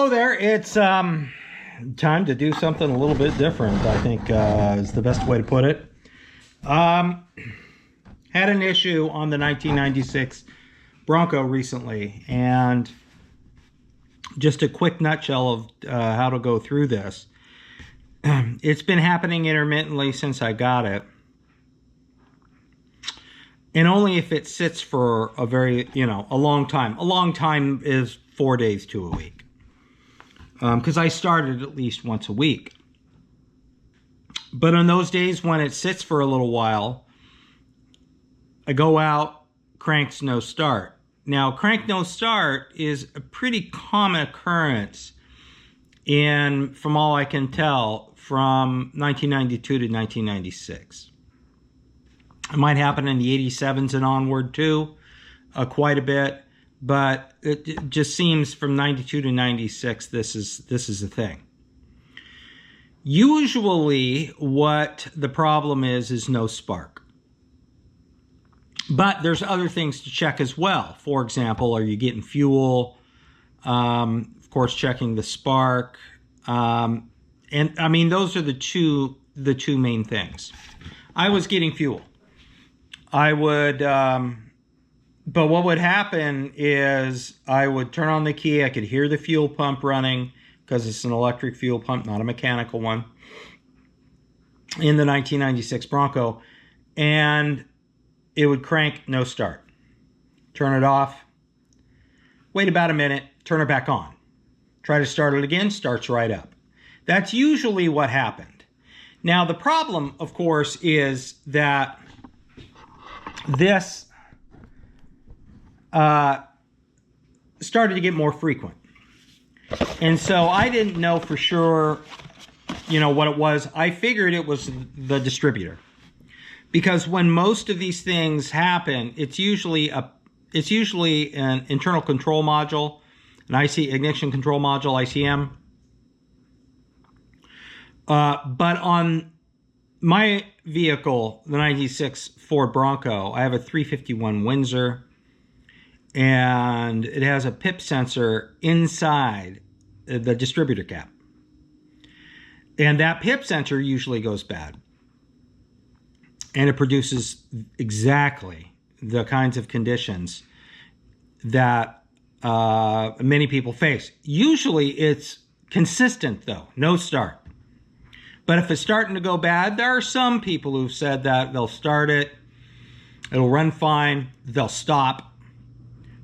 Hello there. It's time to do something a little bit different, I think is the best way to put it. Had an issue on the 1996 Bronco recently, and just a quick nutshell of how to go through this. It's been happening intermittently since I got it, and only if it sits for a very, a long time. A long time is 4 days to a week. Because I started at least once a week. But on those days when it sits for a little while, I go out, cranks no start. Now, crank no start is a pretty common occurrence in, from all I can tell, from 1992 to 1996. It might happen in the 87s and onward too, quite a bit. But it just seems from 92 to 96, this is a thing. Usually what the problem is no spark. But there's other things to check as well. For example, are you getting fuel? Of course, checking the spark. And I mean, those are the two main things. I was getting fuel. I would... But what would happen is I would turn on the key. I could hear the fuel pump running because it's an electric fuel pump, not a mechanical one, in the 1996 Bronco. And it would crank, no start. Turn it off. Wait about a minute. Turn it back on. Try to start it again. Starts right up. That's usually what happened. Now, the problem, of course, is that this... started to get more frequent. And so I didn't know for sure, what it was. I figured it was the distributor. Because when most of these things happen, it's usually an internal control module, an ignition control module, ICM. But on my vehicle, the 96 Ford Bronco, I have a 351 Windsor. And it has a PIP sensor inside the distributor cap. And that PIP sensor usually goes bad. And it produces exactly the kinds of conditions that many people face. Usually it's consistent though, no start. But if it's starting to go bad, there are some people who've said that they'll start it, it'll run fine, they'll stop.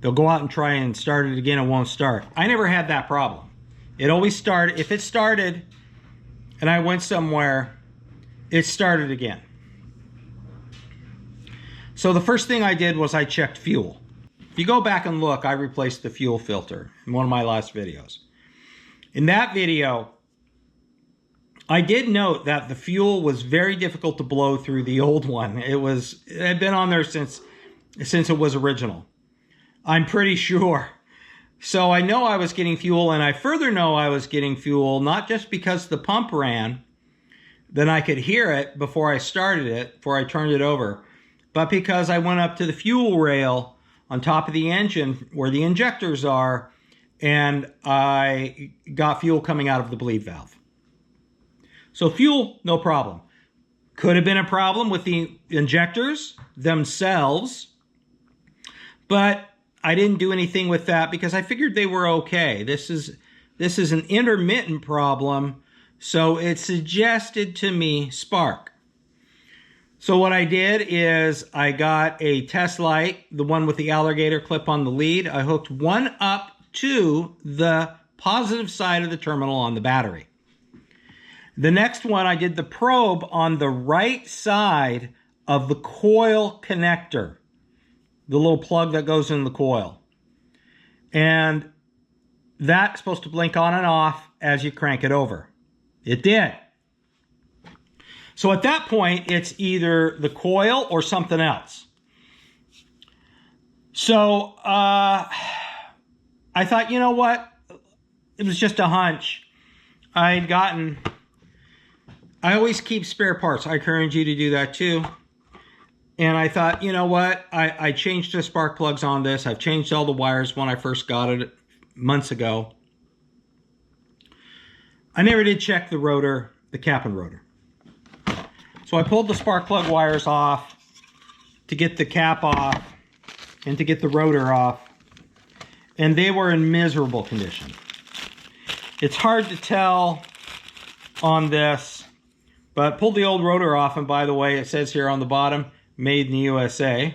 They'll go out and try and start it again, it won't start. I never had that problem. It always started, if it started and I went somewhere, it started again. So the first thing I did was I checked fuel. If you go back and look, I replaced the fuel filter in one of my last videos. In that video, I did note that the fuel was very difficult to blow through the old one. It had been on there since it was original. I'm pretty sure. So I know I was getting fuel, and I further know I was getting fuel not just because the pump ran, then I could hear it before I started it, before I turned it over, but because I went up to the fuel rail on top of the engine where the injectors are, and I got fuel coming out of the bleed valve. So fuel, no problem. Could have been a problem with the injectors themselves, but I didn't do anything with that because I figured they were okay. This is an intermittent problem, so it suggested to me spark. So what I did is I got a test light, the one with the alligator clip on the lead. I hooked one up to the positive side of the terminal on the battery. The next one, I did the probe on the right side of the coil connector. The little plug that goes in the coil. And that's supposed to blink on and off as you crank it over. It did. So at that point, it's either the coil or something else. So I thought, you know what? It was just a hunch. I always keep spare parts. I encourage you to do that too. And I thought, you know what? I changed the spark plugs on this. I've changed all the wires when I first got it months ago. I never did check the rotor, the cap and rotor. So I pulled the spark plug wires off to get the cap off and to get the rotor off, and they were in miserable condition. It's hard to tell on this, but pulled the old rotor off, and by the way, it says here on the bottom, made in the USA.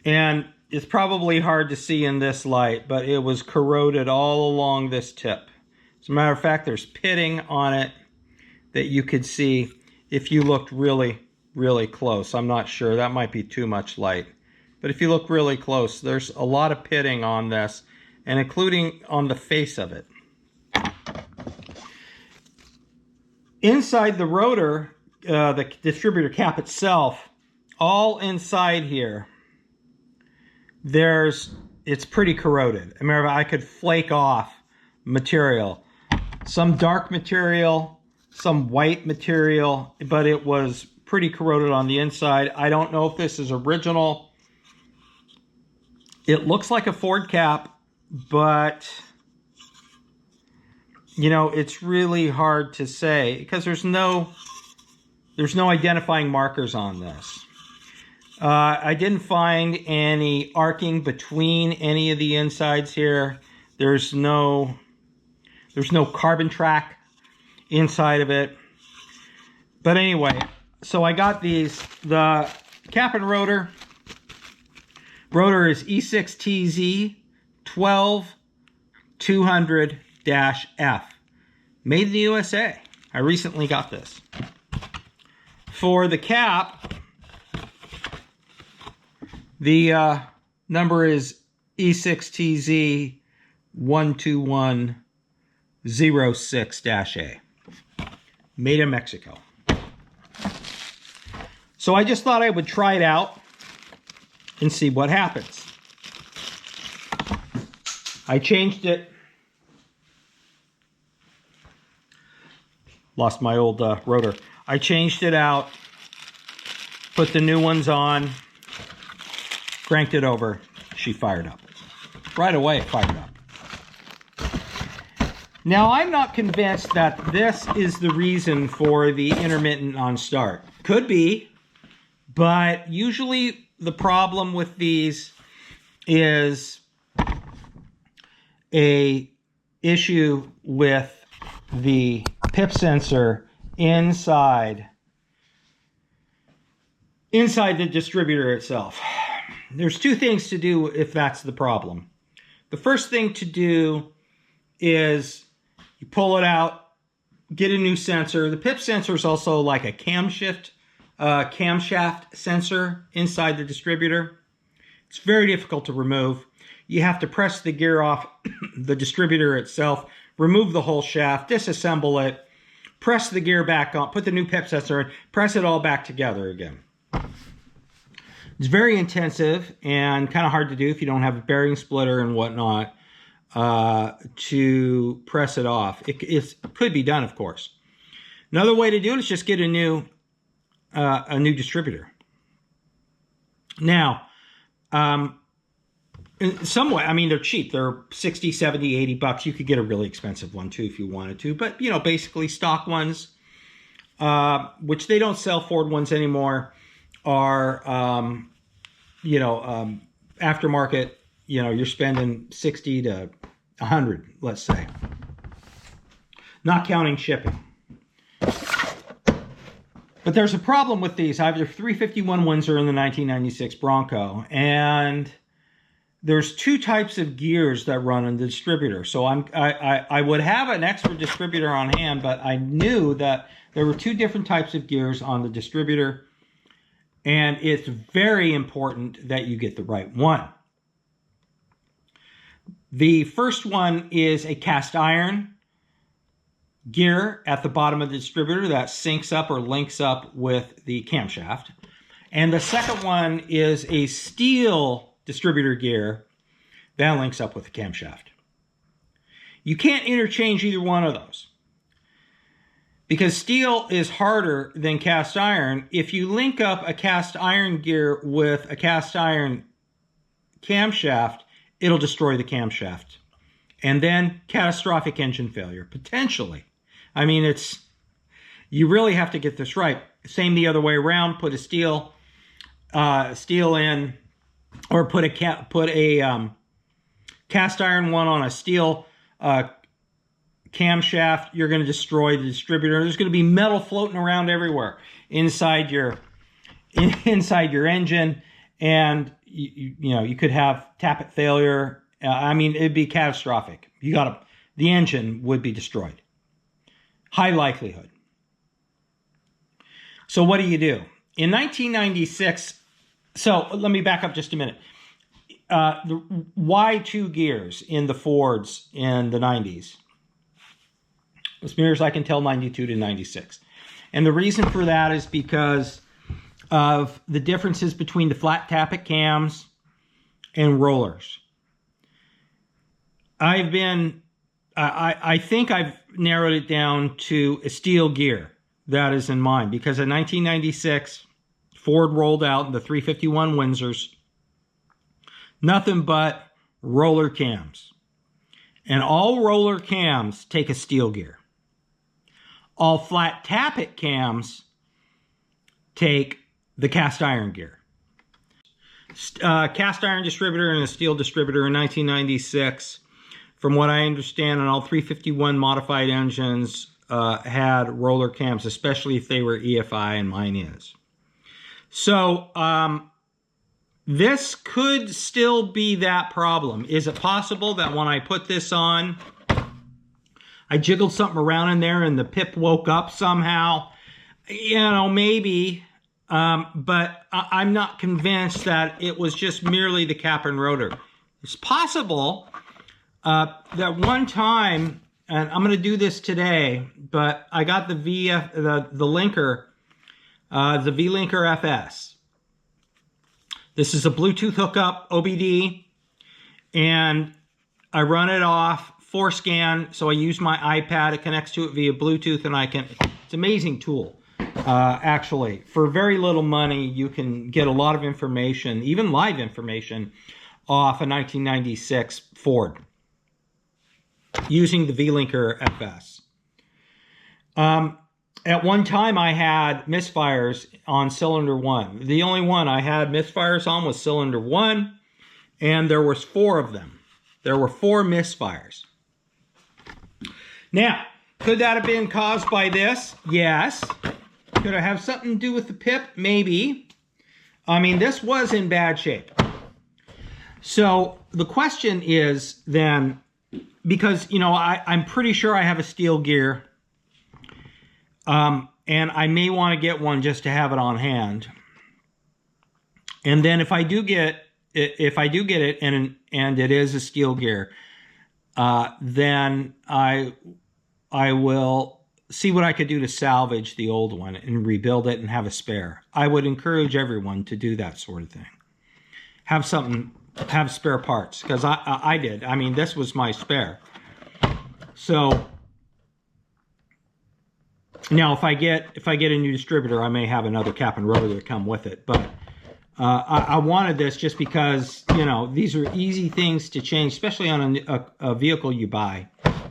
And it's probably hard to see in this light, but it was corroded all along this tip. As a matter of fact, there's pitting on it that you could see if you looked really, really close. I'm not sure, that might be too much light. But if you look really close, there's a lot of pitting on this, and including on the face of it. Inside the rotor, the distributor cap itself, all inside here, it's pretty corroded. Remember, I could flake off material. Some dark material, some white material, but it was pretty corroded on the inside. I don't know if this is original. It looks like a Ford cap, but you know, it's really hard to say because there's no identifying markers on this. I didn't find any arcing between any of the insides here. There's no carbon track inside of it. But anyway, so I got these. The cap and rotor. Rotor is E6TZ 12200-F. Made in the USA. I recently got this. For the cap, the number is E6TZ 12106-A. Made in Mexico. So I just thought I would try it out and see what happens. I changed it. Lost my old rotor. I changed it out, put the new ones on, cranked it over. She fired up. Right away, it fired up. Now, I'm not convinced that this is the reason for the intermittent on start. Could be, but usually the problem with these is a issue with the pip sensor inside the distributor itself. There's two things to do if that's the problem. The first thing to do is you pull it out, get a new sensor. The pip sensor is also like a camshaft sensor inside the distributor. It's very difficult to remove. You have to press the gear off the distributor itself, remove the whole shaft, disassemble it, press the gear back on, put the new pip sensor in, press it all back together again. It's very intensive and kind of hard to do if you don't have a bearing splitter and whatnot to press it off. It could be done, of course. Another way to do it is just get a new distributor. Now, in some way, I mean, they're cheap. They're 60, 70, 80 bucks. You could get a really expensive one too if you wanted to. But, you know, basically stock ones, which they don't sell Ford ones anymore, are, aftermarket. You know, you're spending 60 to 100, let's say. Not counting shipping. But there's a problem with these. I have your 351 Windsor in the 1996 Bronco, and there's two types of gears that run in the distributor. So I would have an extra distributor on hand, but I knew that there were two different types of gears on the distributor, and it's very important that you get the right one. The first one is a cast iron gear at the bottom of the distributor that syncs up or links up with the camshaft. And the second one is a steel distributor gear that links up with the camshaft. You can't interchange either one of those because steel is harder than cast iron. If you link up a cast iron gear with a cast iron camshaft, it'll destroy the camshaft and then catastrophic engine failure, potentially. I mean, you really have to get this right. Same the other way around. Put a steel in, or put a cast iron one on a steel camshaft. You're going to destroy the distributor. There's going to be metal floating around everywhere inside your engine, and you could have tappet failure. I mean, it'd be catastrophic. The engine would be destroyed. High likelihood. So what do? In 1996, so let me back up just a minute. Why 2 gears in the Fords in the 90s? As near as I can tell, 92 to 96. And the reason for that is because of the differences between the flat tappet cams and rollers. I think I've narrowed it down to a steel gear that is in mind, because in 1996, Ford rolled out the 351 Windsors, nothing but roller cams. And all roller cams take a steel gear. All flat tappet cams take the cast iron gear. Cast iron distributor and a steel distributor in 1996. From what I understand, on all 351 modified engines had roller cams, especially if they were EFI, and mine is. So this could still be that problem. Is it possible that when I put this on, I jiggled something around in there and the pip woke up somehow? Maybe. But I'm not convinced that it was just merely the cap and rotor. It's possible that one time, and I'm going to do this today, but I got the linker, the V-Linker FS. This is a Bluetooth hookup, OBD, and I run it off 4Scan, so I use my iPad. It connects to it via Bluetooth, and it's an amazing tool. Actually, for very little money, you can get a lot of information, even live information, off a 1996 Ford using the V-Linker FS. At one time, I had misfires on cylinder 1. The only one I had misfires on was cylinder 1, and there was 4 of them. There were 4 misfires. Now, could that have been caused by this? Yes. Could it have something to do with the pip? Maybe. I mean, this was in bad shape. So the question is then, because, I'm pretty sure I have a steel gear, and I may want to get one just to have it on hand. And then if I do get it and it is a steel gear, then I will see what I could do to salvage the old one and rebuild it and have a spare. I would encourage everyone to do that sort of thing. Have spare parts, because I did. I mean, this was my spare. So now if I get a new distributor, I may have another cap and rotor that come with it. But I wanted this just because, these are easy things to change, especially on a vehicle you buy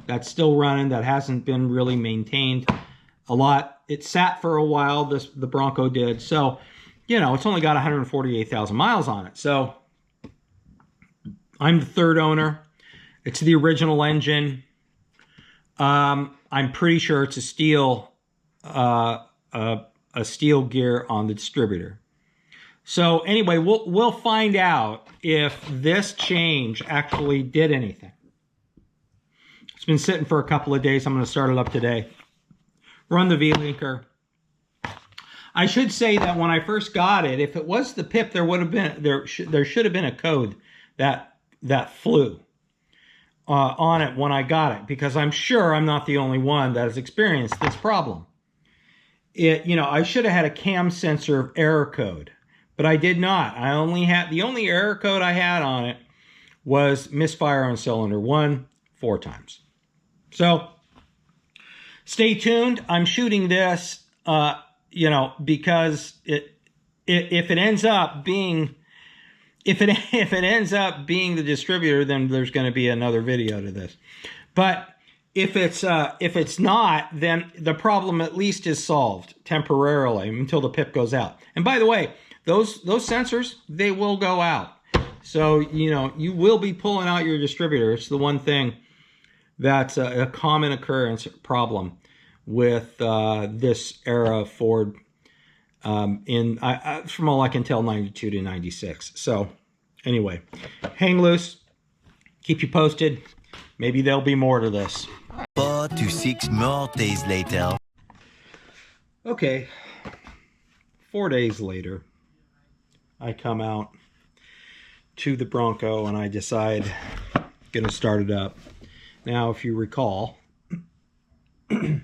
that's still running, that hasn't been really maintained a lot. It sat for a while, the Bronco did. So, it's only got 148,000 miles on it. So I'm the 3rd owner. It's the original engine. I'm pretty sure it's a steel gear on the distributor. So anyway, we'll find out if this change actually did anything. It's been sitting for a couple of days. I'm going to start it up today. Run the V-Linker. I should say that when I first got it, if it was the pip, there should have been a code that flew on it when I got it, because I'm sure I'm not the only one that has experienced this problem. I should have had a cam sensor error code, but I did not. The only error code I had on it was misfire on cylinder 1 4 times. So stay tuned. I'm shooting this, because if it ends up being if it ends up being the distributor, then there's going to be another video to this. But if it's not, then the problem at least is solved temporarily until the pip goes out. And by the way, those sensors, they will go out. So, you know, you will be pulling out your distributor. It's the one thing that's a common occurrence problem with this era of Ford from all I can tell, 92 to 96. So anyway, hang loose, keep you posted. Maybe there'll be more to this. 4 to 6 more days later. Okay, 4 days later, I come out to the Bronco and I decide gonna start it up. Now, if you recall, it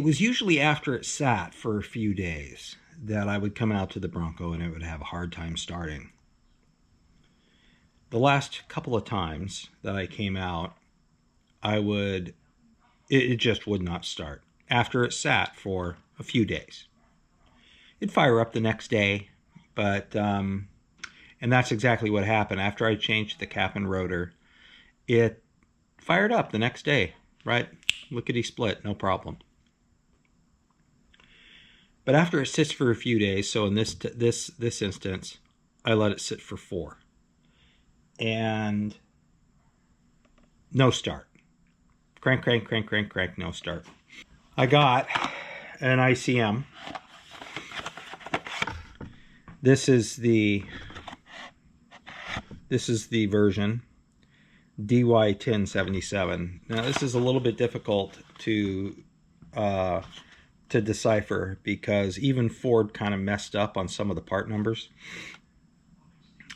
was usually after it sat for a few days that I would come out to the Bronco and it would have a hard time starting. The last couple of times that I came out, it just would not start after it sat for a few days. It'd fire up the next day, but, and that's exactly what happened. After I changed the cap and rotor, it fired up the next day, right? Lickety split, no problem. But after it sits for a few days, so in this instance, I let it sit for 4. And no start. Crank, crank, crank, crank, crank, no start. I got an ICM. This is the version DY1077. Now this is a little bit difficult to decipher because even Ford kind of messed up on some of the part numbers.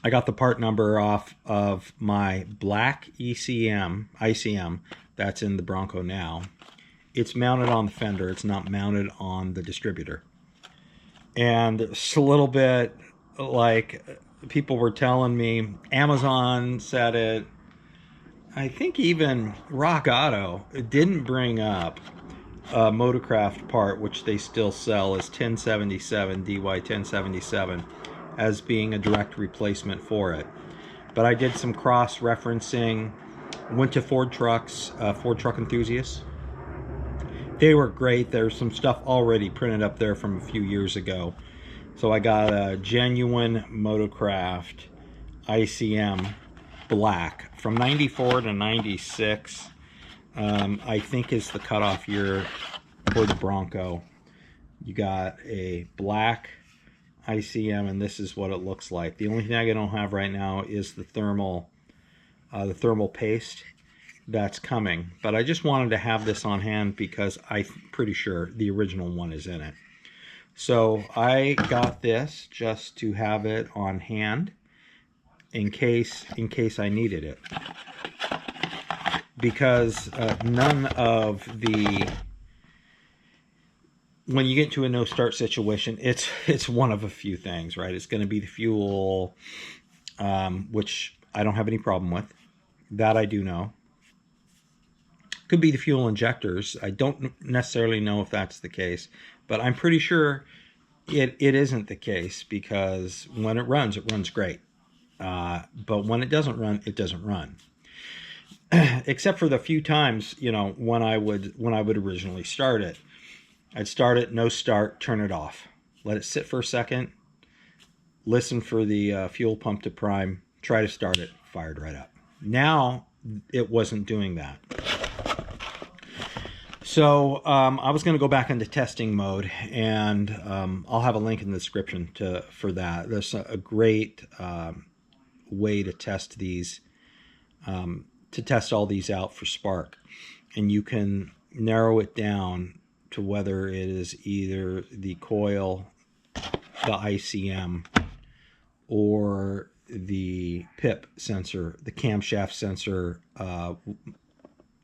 I got the part number off of my black ICM that's in the Bronco now. It's mounted on the fender. It's not mounted on the distributor. And it's a little bit like people were telling me, Amazon said it, I think even Rock Auto didn't bring up a Motorcraft part, which they still sell as 1077, DY1077, as being a direct replacement for it. But I did some cross-referencing, went to Ford Trucks, Ford Truck Enthusiasts. They were great. There's some stuff already printed up there from a few years ago. So I got a genuine Motorcraft ICM black from 94 to 96. I think is the cutoff year for the Bronco. You got a black ICM, and this is what it looks like. The only thing I don't have right now is the thermal paste that's coming. But I just wanted to have this on hand because I'm pretty sure the original one is in it. So I got this just to have it on hand in case I needed it. Because none of the, when you get to a no start situation, it's one of a few things, right? It's going to be the fuel, which I don't have any problem with. That I do know. Could be the fuel injectors. I don't necessarily know if that's the case, but I'm pretty sure it isn't the case, because when it runs great. But when it doesn't run, it doesn't run. Except for the few times, you know, when I would originally start it. I'd start it, no start, turn it off. Let it sit for a second, listen for the fuel pump to prime, try to start it, fired right up. Now, it wasn't doing that. So I was going to go back into testing mode, and I'll have a link in the description for that. There's a great way to test these, to test all these out for spark, and you can narrow it down to whether it is either the coil, the ICM, or the PIP sensor, the camshaft sensor,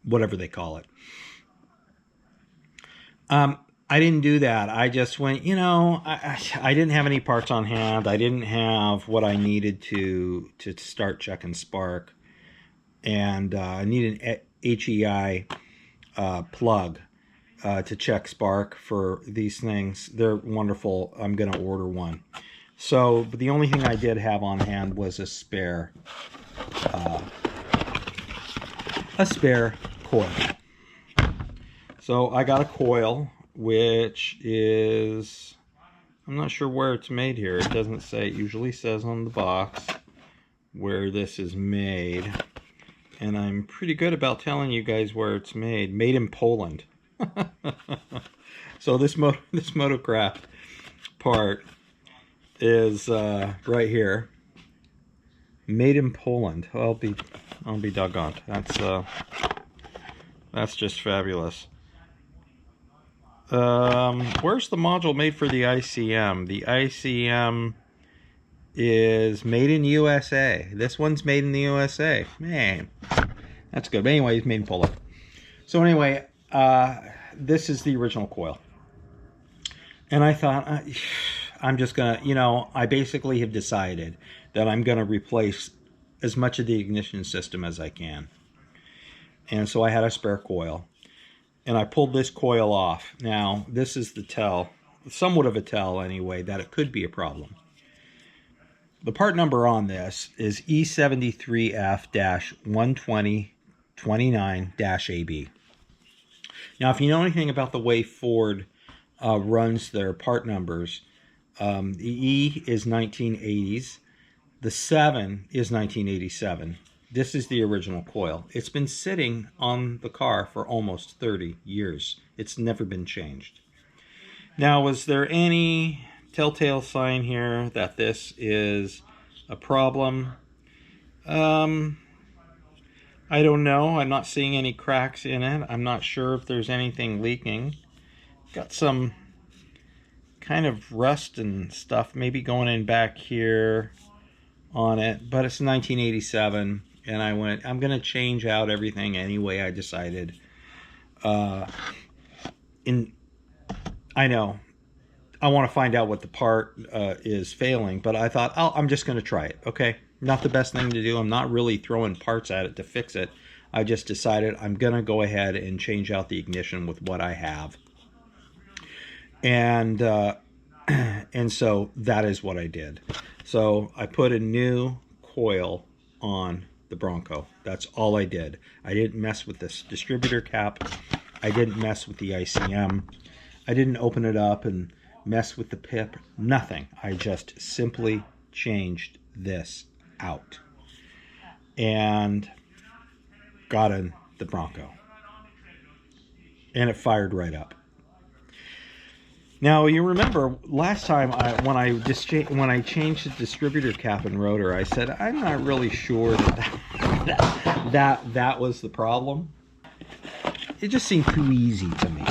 whatever they call it. I didn't do that. I just went, you know, I didn't have any parts on hand. I didn't have what I needed to start checking spark. And I need an HEI plug to check spark for these things. They're wonderful. I'm going to order one. So but the only thing I did have on hand was a spare coil. So I got a coil, which is, I'm not sure where it's made here. It doesn't say. It usually says on the box where this is made. And I'm pretty good about telling you guys where it's made. Made in Poland. So this Motocraft part is right here. Made in Poland. I'll be doggone. That's just fabulous. Where's the module made for the ICM? The ICM is made in USA. This one's made in the USA. Man, that's good. But anyway, it's made in Poland. So anyway, this is the original coil. And I thought, I'm just gonna, I basically have decided that I'm gonna replace as much of the ignition system as I can. And so I had a spare coil. And I pulled this coil off. Now, this is the tell, somewhat of a tell anyway, that it could be a problem. The part number on this is E73F-12029-AB. Now, if you know anything about the way Ford runs their part numbers, the E is 1980s, the 7 is 1987. This is the original coil. It's been sitting on the car for almost 30 years. It's never been changed. Now, was there any telltale sign here that this is a problem? I don't know. I'm not seeing any cracks in it. I'm not sure if there's anything leaking. Got some kind of rust and stuff maybe going in back here on it, but it's 1987. And I went, I'm going to change out everything anyway, I decided. I know, I want to find out what the part is failing, but I thought, I'm just going to try it, okay? Not the best thing to do. I'm not really throwing parts at it to fix it. I just decided I'm going to go ahead and change out the ignition with what I have. And so that is what I did. So I put a new coil on the Bronco. That's all I did. I didn't mess with this distributor cap. I didn't mess with the ICM. I didn't open it up and mess with the pip. Nothing. I just simply changed this out and got in the Bronco. And it fired right up. Now, you remember last time when I changed the distributor cap and rotor, I said I'm not really sure that was the problem. It just seemed too easy to me,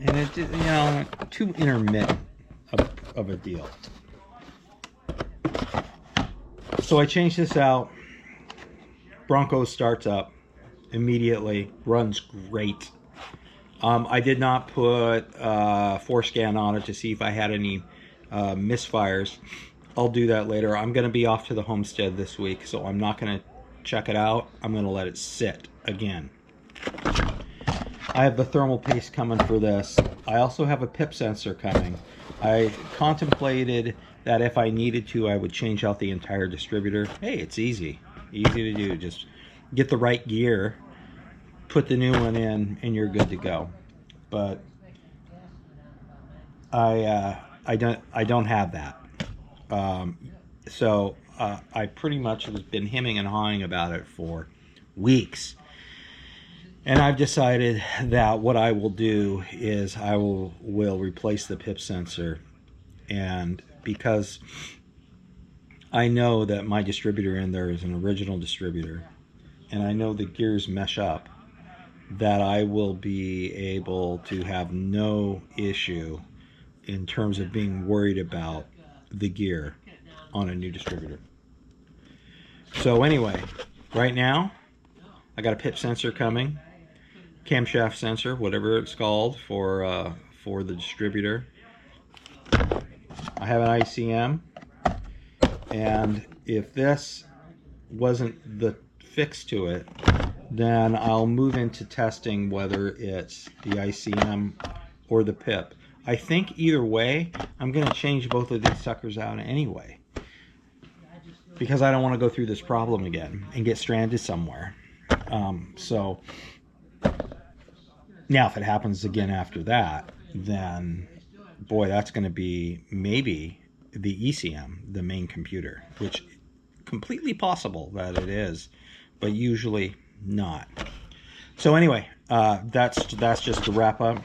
and it too intermittent of a deal. So I changed this out. Bronco starts up immediately, runs great. I did not put forescan on it to see if I had any misfires. I'll do that later. I'm going to be off to the homestead this week, so I'm not going to check it out. I'm going to let it sit again. I have the thermal paste coming for this. I also have a pip sensor coming. I contemplated that if I needed to, I would change out the entire distributor. Hey, it's easy. Easy to do. Just get the right gear, put the new one in, and you're good to go. But I don't have that. So I pretty much have been hemming and hawing about it for weeks. And I've decided that what I will do is I will replace the pip sensor. And because I know that my distributor in there is an original distributor, and I know the gears mesh up, that I will be able to have no issue in terms of being worried about the gear on a new distributor. So anyway, right now I got a pip sensor coming, camshaft sensor, whatever it's called, for the distributor. I have an ICM, and if this wasn't the fix to it, then I'll move into testing whether it's the ICM or the pip. I think either way, I'm going to change both of these suckers out anyway, because I don't want to go through this problem again and get stranded somewhere. So now if it happens again after that, then boy, that's going to be maybe the ECM, the main computer, which completely possible that it is, but usually not. So anyway, that's just to wrap up.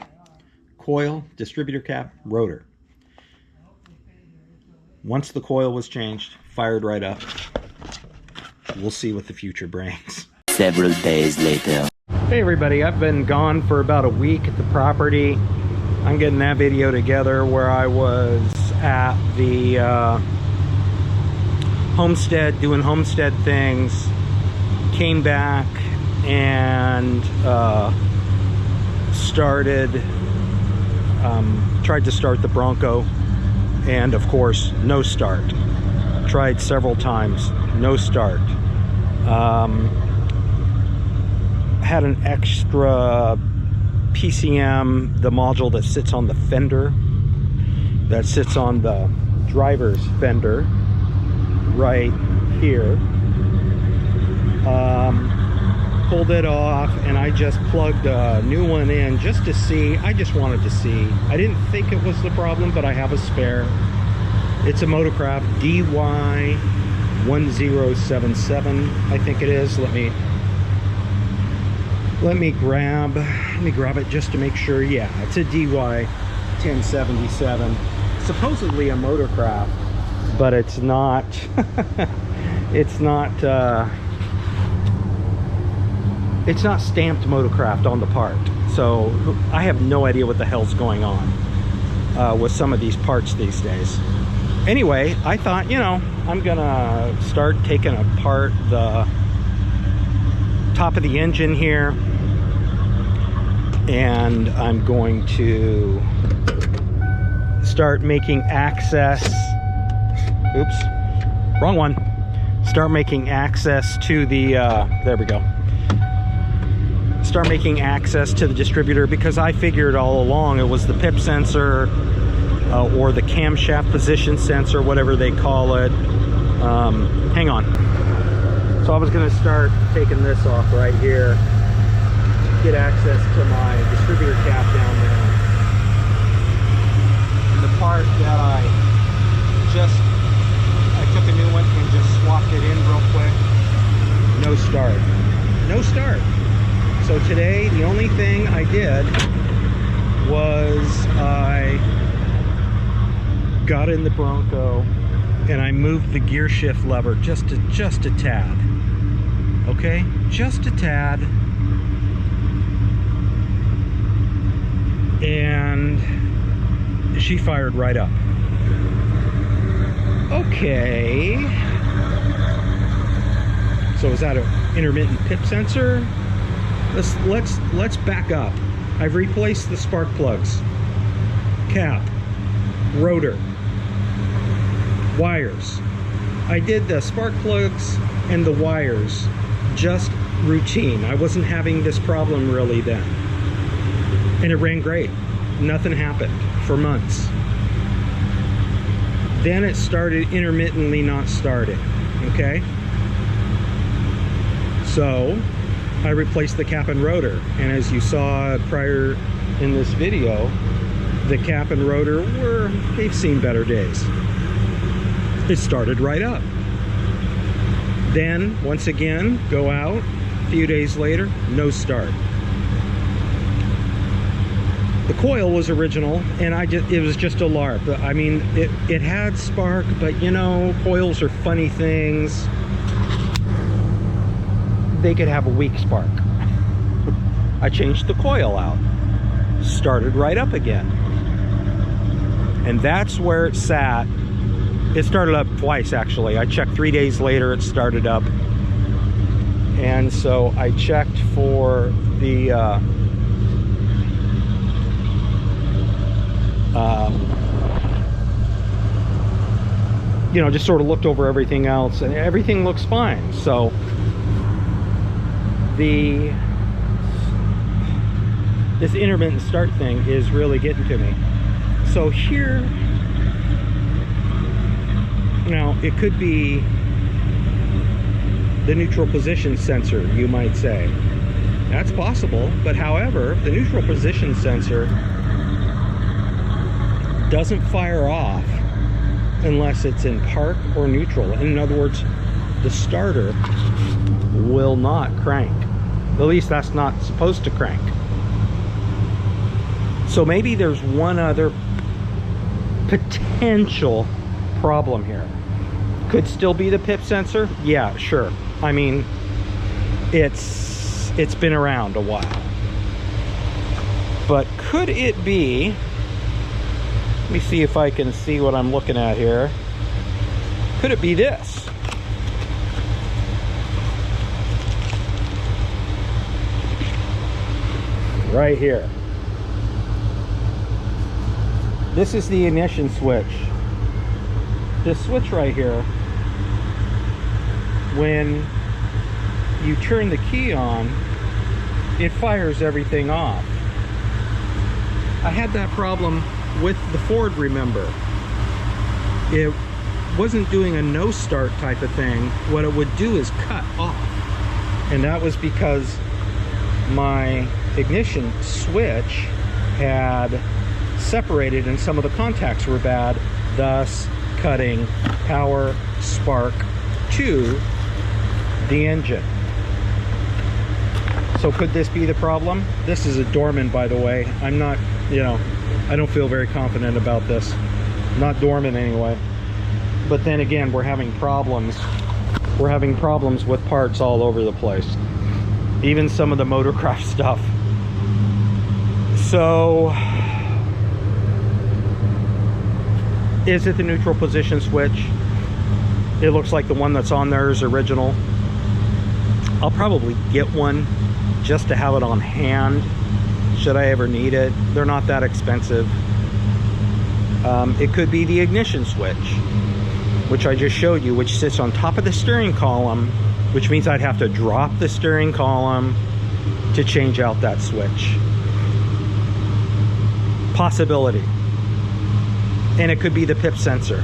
Coil, distributor cap, rotor. Once the coil was changed, fired right up. We'll see what the future brings. Several days later. Hey everybody, I've been gone for about a week at the property. I'm getting that video together where I was at the homestead, doing homestead things. Came back and tried to start the Bronco, and of course no start. Tried several times, no start. Had an extra PCM, the module that sits on the fender, that sits on the driver's fender right here. Pulled it off, and I just plugged a new one in just to see. I just wanted to see. I didn't think it was the problem, but I have a spare. It's a Motorcraft DY1077, I think it is. Let me grab it just to make sure. Yeah, it's a DY1077. Supposedly a Motorcraft, but it's not. It's not stamped Motorcraft on the part, so I have no idea what the hell's going on with some of these parts these days. Anyway, I thought, you know, I'm gonna start taking apart the top of the engine here, and I'm going to start making access. Oops, wrong one. Start making access to the there we go. Start making access to the distributor, because I figured all along it was the pip sensor or the camshaft position sensor, whatever they call it. Hang on. So I was going to start taking this off right here, get access to my distributor cap down there. And the part that I took a new one and just swapped it in real quick. No start. No start. So today, the only thing I did was I got in the Bronco and I moved the gear shift lever just a tad. Okay, just a tad. And she fired right up. Okay. So is that an intermittent pip sensor? Let's back up. I've replaced the spark plugs, cap, rotor, wires. I did the spark plugs and the wires just routine. I wasn't having this problem really then. And it ran great. Nothing happened for months. Then it started intermittently not starting, okay? So I replaced the cap and rotor, and as you saw prior in this video, the cap and rotor they've seen better days. It started right up. Then once again, go out, a few days later, no start. The coil was original, and it was just a LARP. I mean, it had spark, but you know, coils are funny things. They could have a weak spark. I changed the coil out, started right up again, and that's where it sat. It started up twice, actually. I checked 3 days later, it started up, and so I checked for the you know, just sort of looked over everything else, and everything looks fine. So this intermittent start thing is really getting to me. So here, now it could be the neutral position sensor, you might say. That's possible, but however, the neutral position sensor doesn't fire off unless it's in park or neutral. In other words, the starter will not crank. At least that's not supposed to crank. So maybe there's one other potential problem here. Could still be the pip sensor. Yeah, sure. I mean, it's been around a while. But could it be, let me see if I can see what I'm looking at here. Could it be this? Right here. This is the ignition switch. This switch right here, when you turn the key on, it fires everything off. I had that problem with the Ford, remember. It wasn't doing a no start type of thing. What it would do is cut off. And that was because my ignition switch had separated and some of the contacts were bad, thus cutting power spark to the engine. So could this be the problem? This is a Dorman, by the way. I'm not, I don't feel very confident about this. Not Dorman anyway. But then again, we're having problems. We're having problems with parts all over the place. Even some of the Motorcraft stuff. So, is it the neutral position switch? It looks like the one that's on there is original. I'll probably get one just to have it on hand should I ever need it. They're not that expensive. It could be the ignition switch, which I just showed you, which sits on top of the steering column, which means I'd have to drop the steering column to change out that switch. Possibility. And it could be the pip sensor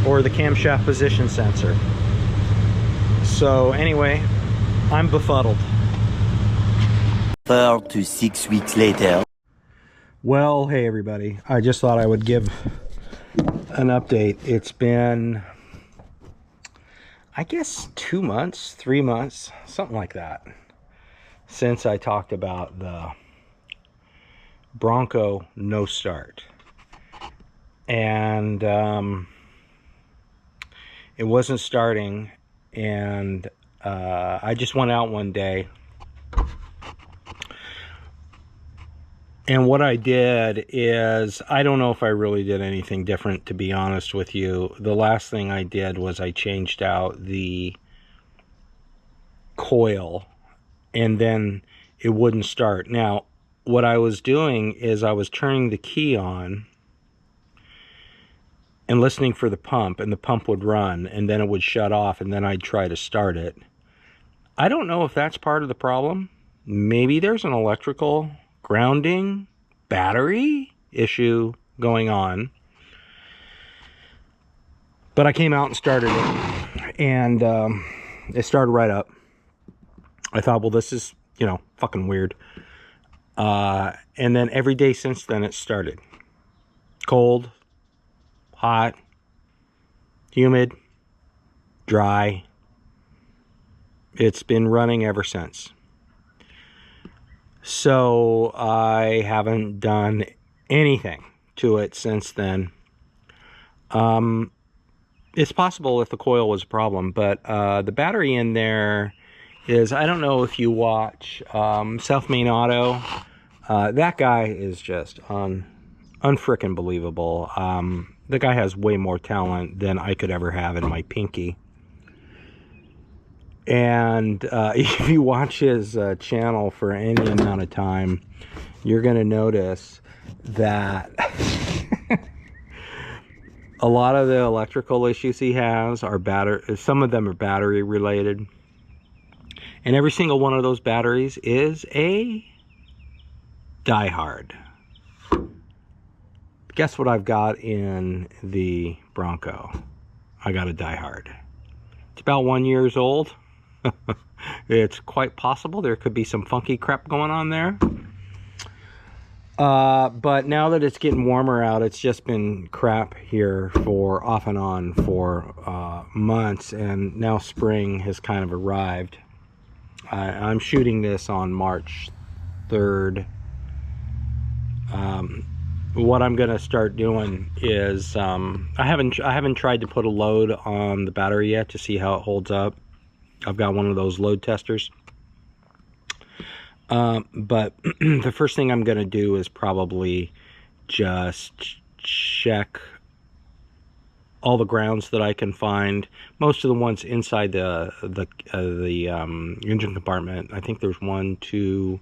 or the camshaft position sensor. So anyway, I'm befuddled. 4 to 6 weeks later. Well, hey everybody, I just thought I would give an update. It's been, I guess, 2 months, 3 months, something like that, since I talked about the Bronco no start. And it wasn't starting, and I just went out one day, and what I did is, I don't know if I really did anything different, to be honest with you. The last thing I did was I changed out the coil, and then it wouldn't start. Now, what I was doing is I was turning the key on and listening for the pump, and the pump would run, and then it would shut off, and then I'd try to start it. I don't know if that's part of the problem. Maybe there's an electrical grounding battery issue going on. But I came out and started it, and it started right up. I thought, well, this is, fucking weird. And then every day since then it started. Cold, hot, humid, dry. It's been running ever since. So I haven't done anything to it since then. It's possible if the coil was a problem, but the battery in there is, I don't know if you watch South Main Auto. That guy is just unfrickin' believable. The guy has way more talent than I could ever have in my pinky. And if you watch his channel for any amount of time, you're going to notice that a lot of the electrical issues he has are some of them are battery related. And every single one of those batteries is a diehard. Guess what I've got in the Bronco? I got a Die Hard. It's about 1 year old. It's quite possible there could be some funky crap going on there. But now that it's getting warmer out, it's just been crap here for off and on for months, and now spring has kind of arrived. I'm shooting this on March 3rd. What I'm gonna start doing is I haven't tried to put a load on the battery yet to see how it holds up. I've got one of those load testers. But the first thing I'm gonna do is probably just check all the grounds that I can find. Most of the ones inside the engine compartment. I think there's 1, 2.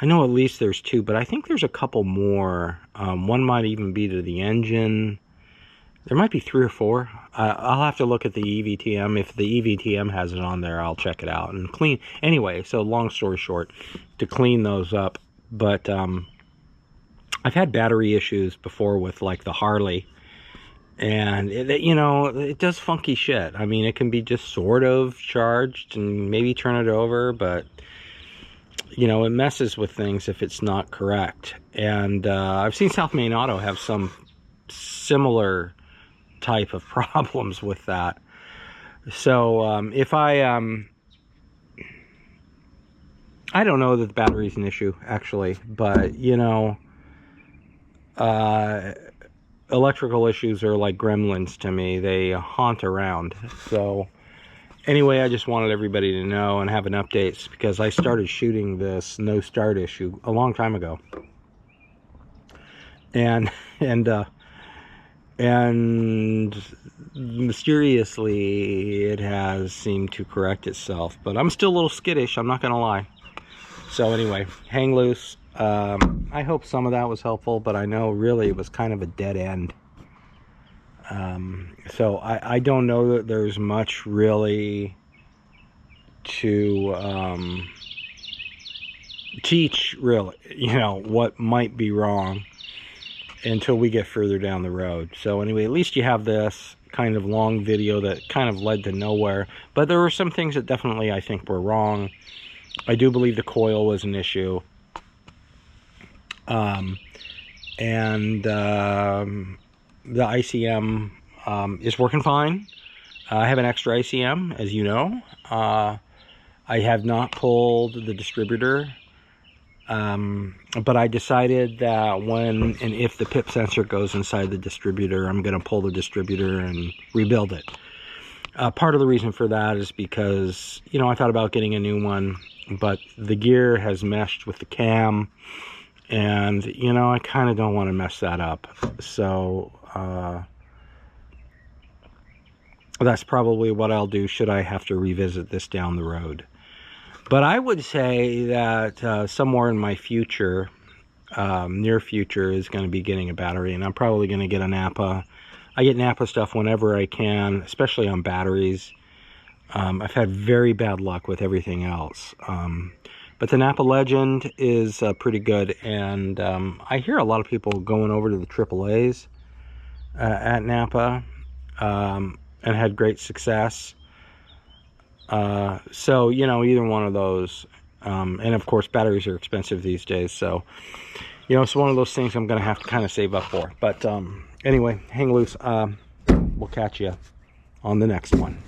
I know at least there's 2, but I think there's a couple more. One might even be to the engine. There might be 3 or 4. I'll have to look at the EVTM. If the EVTM has it on there, I'll check it out and clean. Anyway, so long story short, to clean those up. But I've had battery issues before with like the Harley, and it does funky shit. I mean, it can be just sort of charged and maybe turn it over, but it messes with things if it's not correct. And I've seen South Main Auto have some similar type of problems with that. So if I don't know that the battery's an issue actually, but electrical issues are like gremlins to me. They haunt around. So anyway, I just wanted everybody to know and have an update, because I started shooting this no start issue a long time ago, and mysteriously it has seemed to correct itself, but I'm still a little skittish, I'm not gonna lie. So anyway, hang loose. I hope some of that was helpful, but I know really it was kind of a dead end. So I don't know that there's much really to teach, really, what might be wrong until we get further down the road. So anyway, at least you have this kind of long video that kind of led to nowhere, but there were some things that definitely I think were wrong. I do believe the coil was an issue, and the ICM is working fine. I have an extra ICM, as you know. I have not pulled the distributor, but I decided that when and if the pip sensor goes inside the distributor, I'm going to pull the distributor and rebuild it. Part of the reason for that is because, I thought about getting a new one, but the gear has meshed with the cam, and, I kind of don't want to mess that up. So, that's probably what I'll do should I have to revisit this down the road. But I would say that somewhere in my future, near future, is going to be getting a battery, and I'm probably going to get a Napa. I get Napa stuff whenever I can, especially on batteries. I've had very bad luck with everything else. But the Napa Legend is pretty good, and I hear a lot of people going over to the AAAs at Napa and had great success. So, either one of those. And of course, batteries are expensive these days. So, it's one of those things I'm going to have to kind of save up for. But anyway, hang loose. We'll catch you on the next one.